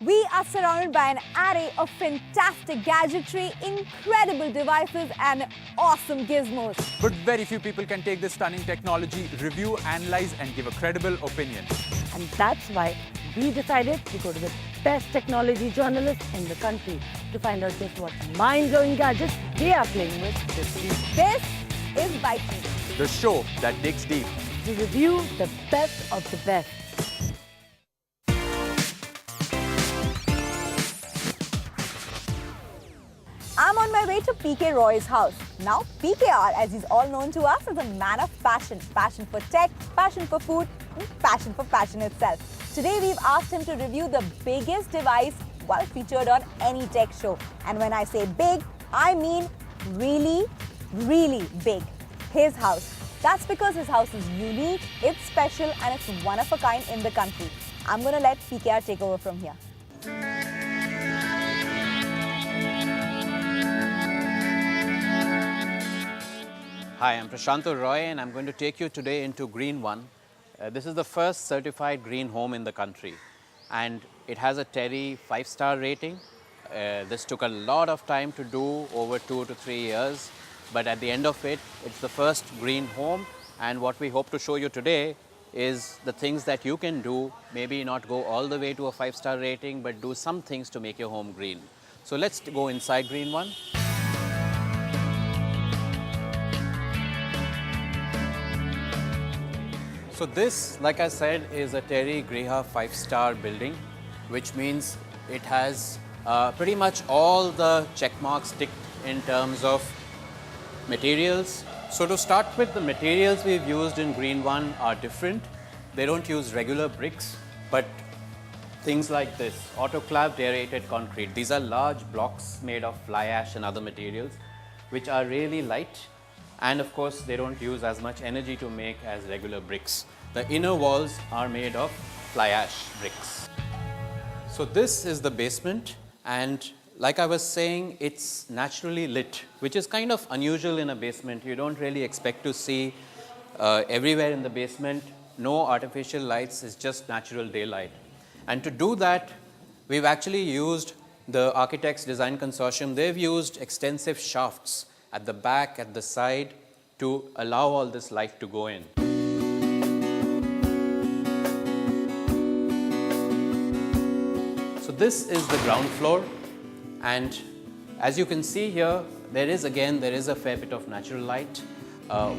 We are surrounded by an array of fantastic gadgetry, incredible devices and awesome gizmos. But very few people can take this stunning technology, review, analyze and give a credible opinion. And that's why we decided to go to the best technology journalists in the country to find out just what mind-blowing gadgets they are playing with this week. This is Geek, The show that digs deep. To review the best of the best. I'm on my way to PK Roy's house. Now, PKR, as he's all known to us, is a man of passion. Passion for tech, passion for food, and passion for passion itself. Today, we've asked him to review the biggest device featured on any tech show. And when I say big, I mean really, really big. His house. That's because his house is unique, it's special, and it's one of a kind in the country. I'm going to let PKR take over from here. Hi, I'm Prashanto Roy and I'm going to take you today into Green One. This is the first certified green home in the country and it has a TERI 5-star rating. This took a lot of time to do, over 2 to 3 years, but at the end of it, it's the first green home, and what we hope to show you today is the things that you can do, maybe not go all the way to a 5-star rating, but do some things to make your home green. So let's go inside Green One. So this, like I said, is a TERI Griha 5-star building, which means it has pretty much all the check marks ticked in terms of materials. So to start with, the materials we've used in Green One are different. They don't use regular bricks, but things like this, autoclaved aerated concrete. These are large blocks made of fly ash and other materials, which are really light. And of course, they don't use as much energy to make as regular bricks. The inner walls are made of fly ash bricks. So this is the basement, and like I was saying, it's naturally lit, which is kind of unusual in a basement. You don't really expect to see everywhere in the basement, no artificial lights, it's just natural daylight. And to do that, we've actually used the Architects Design Consortium. They've used extensive shafts at the back, at the side, to allow all this light to go in. So this is the ground floor, and as you can see here, there is a fair bit of natural light.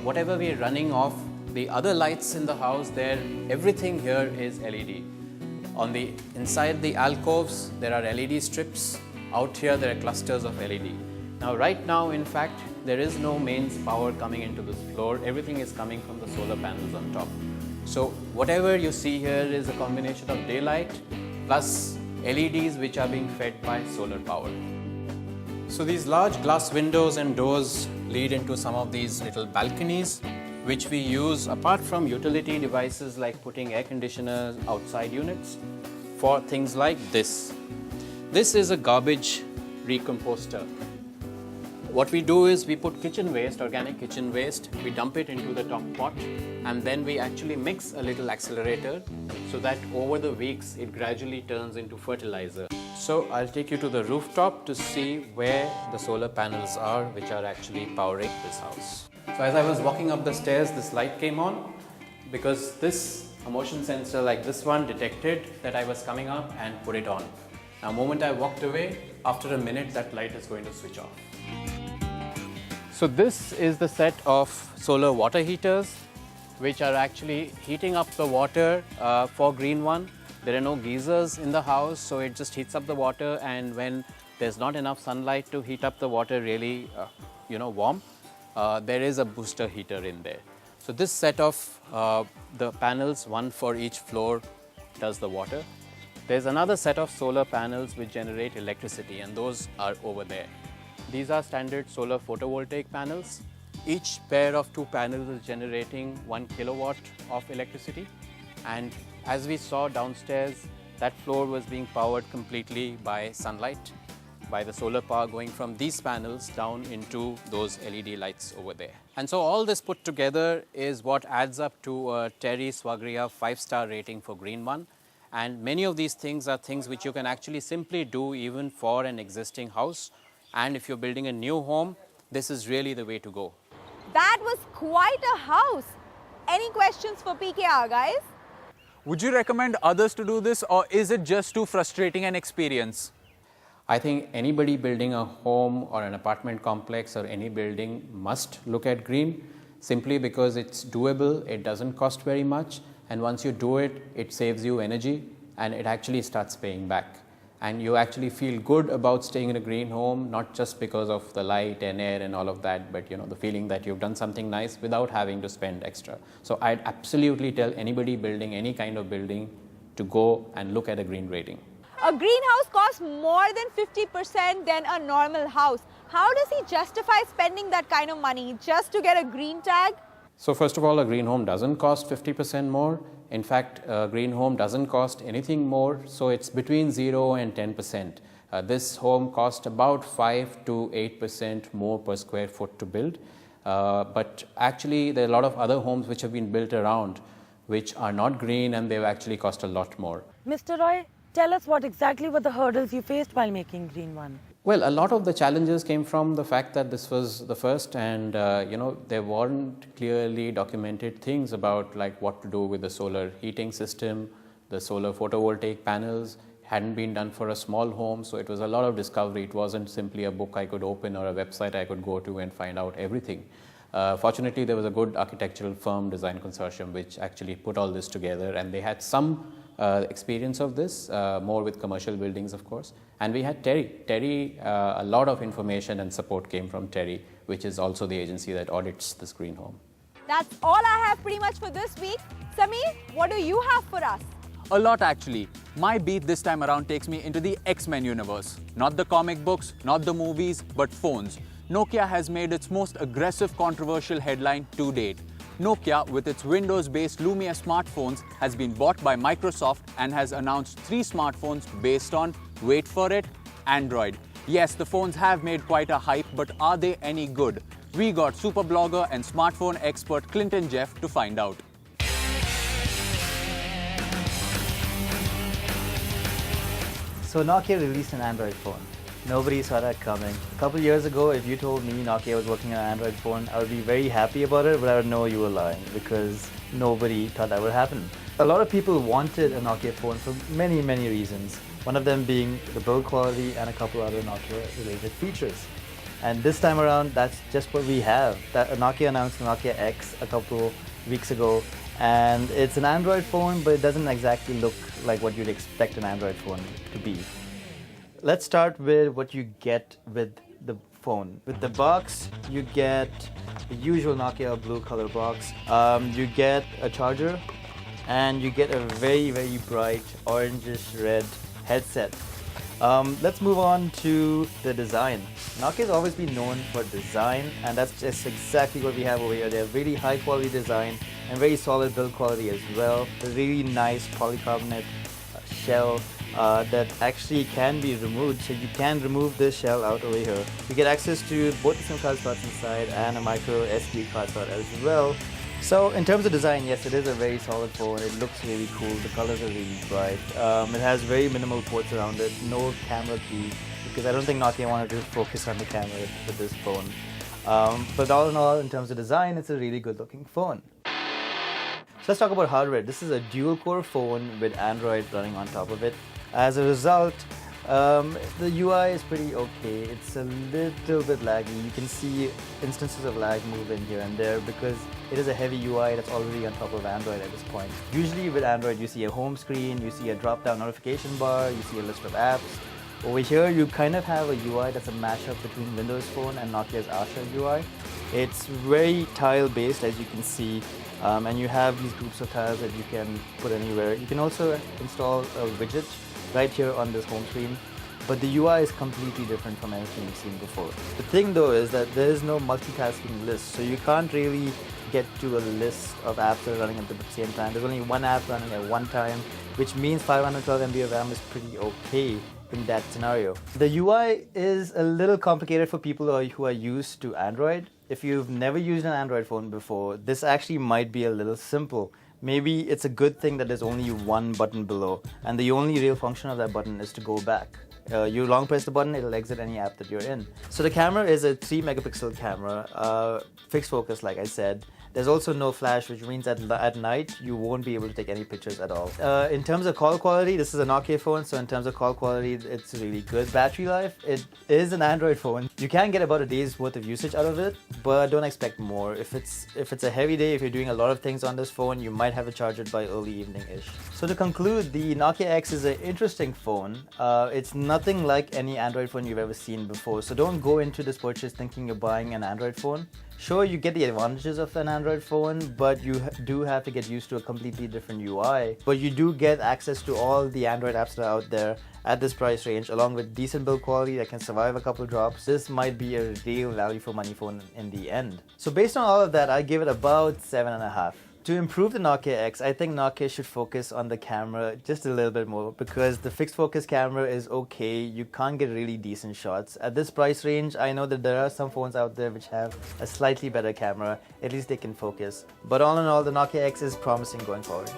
Whatever we're running off, the other lights in the house there, everything here is LED. On the inside the alcoves, there are LED strips. Out here, there are clusters of LED. Now, right now, in fact, there is no mains power coming into this floor. Everything is coming from the solar panels on top. So whatever you see here is a combination of daylight plus LEDs which are being fed by solar power. So these large glass windows and doors lead into some of these little balconies, which we use apart from utility devices like putting air conditioners outside units for things like this. This is a garbage recomposter. What we do is we put kitchen waste, organic kitchen waste, we dump it into the top pot, and then we actually mix a little accelerator so that over the weeks it gradually turns into fertilizer. So I'll take you to the rooftop to see where the solar panels are, which are actually powering this house. So as I was walking up the stairs, this light came on because a motion sensor like this one detected that I was coming up and put it on. Now, the moment I walked away, after a minute, that light is going to switch off. So this is the set of solar water heaters, which are actually heating up the water for Green One. There are no geysers in the house, so it just heats up the water, and when there's not enough sunlight to heat up the water really warm, there is a booster heater in there. So this set of the panels, one for each floor, does the water. There's another set of solar panels which generate electricity, and those are over there. These are standard solar photovoltaic panels. Each pair of 2 panels is generating 1 kilowatt of electricity. And as we saw downstairs, that floor was being powered completely by sunlight, by the solar power going from these panels down into those LED lights over there. And so all this put together is what adds up to a TERI Swagriha 5-star rating for Green One. And many of these things are things which you can actually simply do even for an existing house. And if you're building a new home, this is really the way to go. That was quite a house. Any questions for PKR, guys? Would you recommend others to do this, or is it just too frustrating an experience? I think anybody building a home or an apartment complex or any building must look at green, simply because it's doable, it doesn't cost very much, and once you do it, it saves you energy and it actually starts paying back. And you actually feel good about staying in a green home, not just because of the light and air and all of that, but the feeling that you've done something nice without having to spend extra. So I'd absolutely tell anybody building any kind of building to go and look at a green rating. A greenhouse costs more than 50% than a normal house. How does he justify spending that kind of money just to get a green tag? So first of all, a green home doesn't cost 50% more. In fact, a green home doesn't cost anything more, so it's between 0 and 10%. This home cost about 5 to 8% more per square foot to build. But actually, there are a lot of other homes which have been built around which are not green, and they've actually cost a lot more. Mr. Roy, tell us what exactly were the hurdles you faced while making Green One? Well, a lot of the challenges came from the fact that this was the first, and there weren't clearly documented things about like what to do with the solar heating system, the solar photovoltaic panels. Hadn't been done for a small home, so it was a lot of discovery. It wasn't simply a book I could open or a website I could go to and find out everything. Fortunately, there was a good architectural firm, design consortium, which actually put all this together, and they had some experience of this, more with commercial buildings, of course. And we had Terry. Terry, a lot of information and support came from Terry, which is also the agency that audits this green home. That's all I have pretty much for this week. Sameer, what do you have for us? A lot actually. My beat this time around takes me into the X-Men universe. Not the comic books, not the movies, but phones. Nokia has made its most aggressive controversial headline to date. Nokia, with its Windows-based Lumia smartphones, has been bought by Microsoft and has announced 3 smartphones based on, wait for it, Android. Yes, the phones have made quite a hype, but are they any good? We got super blogger and smartphone expert Clinton Jeff to find out. So Nokia released an Android phone. Nobody saw that coming. A couple years ago, if you told me Nokia was working on an Android phone, I would be very happy about it, but I would know you were lying because nobody thought that would happen. A lot of people wanted a Nokia phone for many, many reasons. One of them being the build quality and a couple other Nokia-related features. And this time around, that's just what we have. Nokia announced the Nokia X a couple weeks ago, and it's an Android phone, but it doesn't exactly look like what you'd expect an Android phone to be. Let's start with what you get with the phone. With the box, you get the usual Nokia blue color box. You get a charger, and you get a very, very bright orangish red headset. Let's move on to the design. Nokia's always been known for design, and that's just exactly what we have over here. They have really high quality design and very solid build quality as well. A really nice polycarbonate shell that actually can be removed, so you can remove this shell out over here. You get access to both the SIM card slots inside and a micro SD card slot as well. So in terms of design, yes, it is a very solid phone. It looks really cool. The colors are really bright. It has very minimal ports around it. No camera key, because I don't think Nokia wanted to focus on the camera with this phone. But all in all, in terms of design, it's a really good looking phone. So let's talk about hardware. This is a dual core phone with Android running on top of it. As a result, the UI is pretty okay. It's a little bit laggy. You can see instances of lag move in here and there because it is a heavy UI that's already on top of Android at this point. Usually with Android, you see a home screen, you see a drop-down notification bar, you see a list of apps. Over here, you kind of have a UI that's a mashup between Windows Phone and Nokia's Asha UI. It's very tile-based, as you can see, and you have these groups of tiles that you can put anywhere. You can also install a widget right here on this home screen, but the UI is completely different from anything you've seen before. The thing though is that there is no multitasking list, so you can't really get to a list of apps that are running at the same time. There's only one app running at one time, which means 512 MB of RAM is pretty okay in that scenario. The UI is a little complicated for people who are used to Android. If you've never used an Android phone before, this actually might be a little simple. maybe it's a good thing that there's only one button below, and the only real function of that button is to go back. You long press the button, it'll exit any app that you're in. So the camera is a 3 megapixel camera, fixed focus like I said. There's also no flash, which means at night you won't be able to take any pictures at all. In terms of call quality, this is a Nokia phone, so in terms of call quality, it's really good. Battery life, it is an Android phone. You can get about a day's worth of usage out of it, but don't expect more. If it's a heavy day, if you're doing a lot of things on this phone, you might have to charge it by early evening-ish. So to conclude, the Nokia X is an interesting phone. It's nothing like any Android phone you've ever seen before, so don't go into this purchase thinking you're buying an Android phone. Sure, you get the advantages of an Android phone, but you do have to get used to a completely different UI. But you do get access to all the Android apps that are out there at this price range, along with decent build quality that can survive a couple drops. This might be a real value for money phone in the end. So based on all of that, I give it about 7.5. To improve the Nokia X, I think Nokia should focus on the camera just a little bit more, because the fixed focus camera is okay. You can't get really decent shots. At this price range, I know that there are some phones out there which have a slightly better camera. At least they can focus. But all in all, the Nokia X is promising going forward.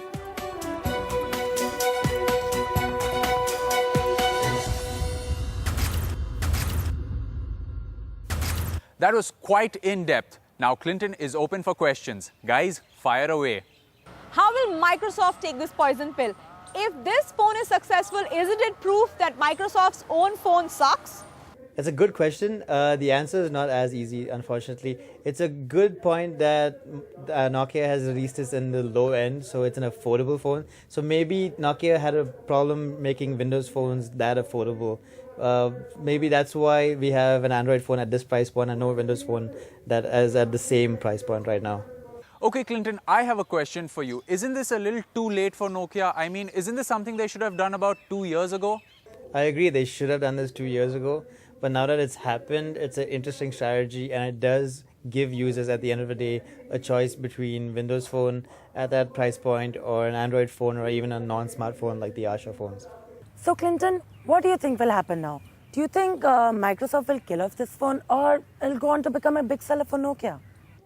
That was quite in-depth. Now Clinton is open for questions. Guys, fire away. How will Microsoft take this poison pill? If this phone is successful, isn't it proof that Microsoft's own phone sucks? It's a good question. The answer is not as easy, unfortunately. It's a good point that Nokia has released this in the low end, so it's an affordable phone. So maybe Nokia had a problem making Windows phones that affordable. Maybe that's why we have an Android phone at this price point and no Windows phone that is at the same price point right now. Okay, Clinton, I have a question for you. Isn't this a little too late for Nokia? I mean, isn't this something they should have done about 2 years ago? I agree, they should have done this 2 years ago. But now that it's happened, it's an interesting strategy, and it does give users at the end of the day a choice between Windows phone at that price point or an Android phone or even a non-smartphone like the Asha phones. So Clinton, what do you think will happen now? Do you think Microsoft will kill off this phone, or it'll go on to become a big seller for Nokia?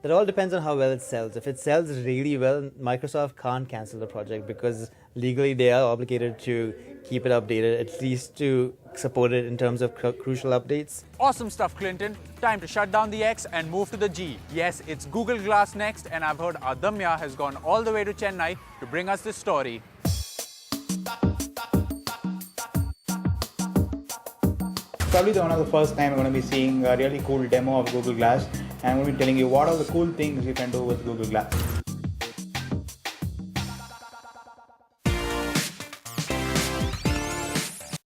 That all depends on how well it sells. If it sells really well, Microsoft can't cancel the project because legally they are obligated to keep it updated, at least to support it in terms of crucial updates. Awesome stuff, Clinton. Time to shut down the X and move to the G. Yes, it's Google Glass next, and I've heard Adamya has gone all the way to Chennai to bring us this story. Probably one of the first time I'm going to be seeing a really cool demo of Google Glass, and I'm going to be telling you what are the cool things you can do with Google Glass.